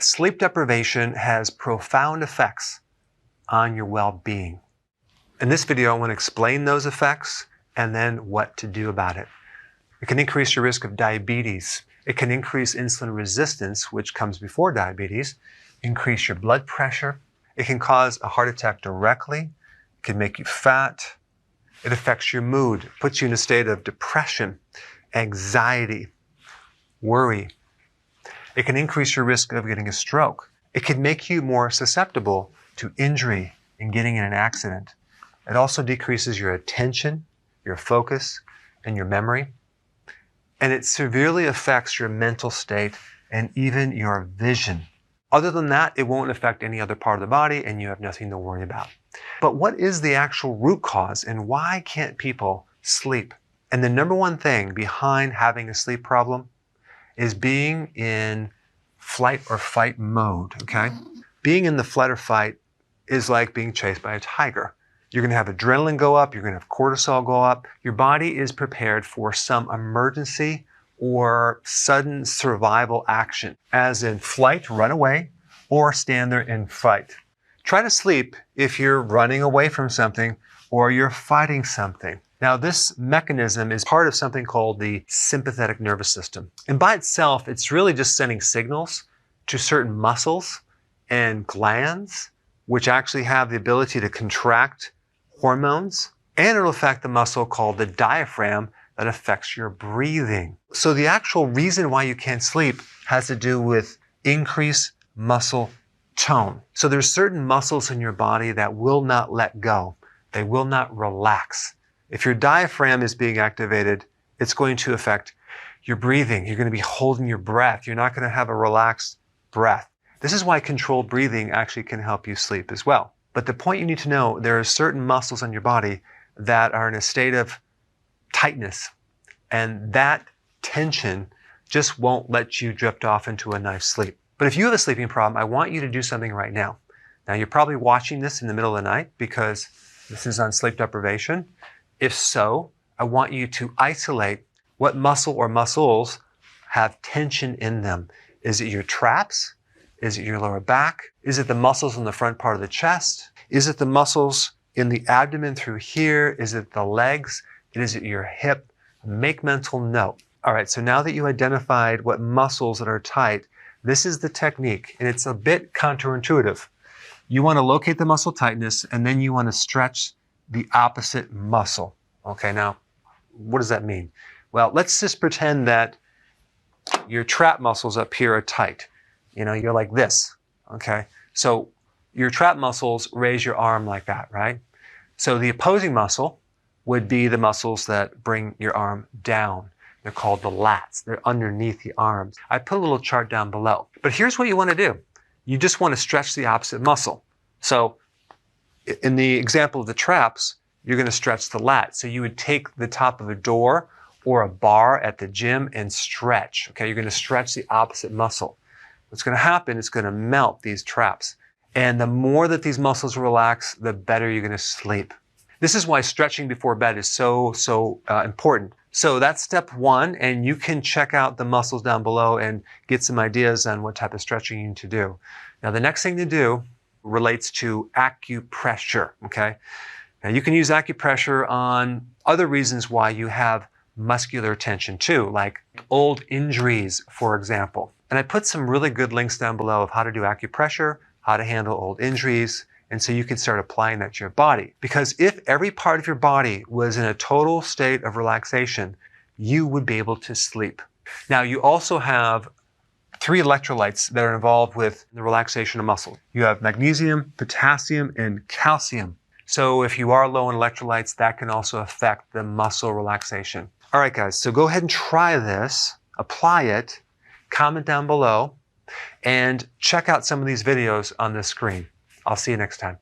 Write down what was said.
Sleep deprivation has profound effects on your well-being. In this video, I want to explain those effects and then what to do about it. It can increase your risk of diabetes. It can increase insulin resistance, which comes before diabetes, increase your blood pressure. It can cause a heart attack directly. It can make you fat. It affects your mood, puts you in a state of depression, anxiety, worry. It can increase your risk of getting a stroke. It can make you more susceptible to injury and getting in an accident. It also decreases your attention, your focus, and your memory. And it severely affects your mental state and even your vision. Other than that, it won't affect any other part of the body and you have nothing to worry about. But what is the actual root cause and why can't people sleep? And the number one thing behind having a sleep problem is being in flight or fight mode, okay? Being in the flight or fight is like being chased by a tiger. You're going to have adrenaline go up, you're going to have cortisol go up. Your body is prepared for some emergency or sudden survival action, as in flight, run away, or stand there and fight. Try to sleep if you're running away from something or you're fighting something. Now, this mechanism is part of something called the sympathetic nervous system. And by itself, it's really just sending signals to certain muscles and glands, which actually have the ability to contract hormones, and it'll affect the muscle called the diaphragm that affects your breathing. So the actual reason why you can't sleep has to do with increased muscle tone. So there's certain muscles in your body that will not let go. They will not relax. If your diaphragm is being activated, it's going to affect your breathing. You're going to be holding your breath. You're not going to have a relaxed breath. This is why controlled breathing actually can help you sleep as well. But the point you need to know, there are certain muscles in your body that are in a state of tightness, and that tension just won't let you drift off into a nice sleep. But if you have a sleeping problem, I want you to do something right now. Now, you're probably watching this in the middle of the night because this is on sleep deprivation. If so, I want you to isolate what muscle or muscles have tension in them. Is it your traps? Is it your lower back? Is it the muscles in the front part of the chest? Is it the muscles in the abdomen through here? Is it the legs? Is it your hip? Make mental note. All right, so now that you identified what muscles that are tight, this is the technique, and it's a bit counterintuitive. You want to locate the muscle tightness, and then you want to stretch the opposite muscle. Okay, now, what does that mean? Well, let's just pretend that your trap muscles up here are tight. You know, you're like this, okay? So your trap muscles raise your arm like that, right? So the opposing muscle would be the muscles that bring your arm down. They're called the lats. They're underneath the arms. I put a little chart down below. But here's what you want to do. You just want to stretch the opposite muscle. So in the example of the traps, you're going to stretch the lat. So you would take the top of a door or a bar at the gym and stretch. Okay, you're going to stretch the opposite muscle. What's going to happen is going to melt these traps. And the more that these muscles relax, the better you're going to sleep. This is why stretching before bed is so important. So that's step one, and you can check out the muscles down below and get some ideas on what type of stretching you need to do. Now, the next thing to do relates to acupressure, okay? Now, you can use acupressure on other reasons why you have muscular tension too, like old injuries, for example. And I put some really good links down below of how to do acupressure, how to handle old injuries, and so you can start applying that to your body. Because if every part of your body was in a total state of relaxation, you would be able to sleep. Now, you also have 3 electrolytes that are involved with the relaxation of muscle. You have magnesium, potassium, and calcium. So if you are low in electrolytes, that can also affect the muscle relaxation. All right, guys, so go ahead and try this, apply it, comment down below, and check out some of these videos on the screen. I'll see you next time.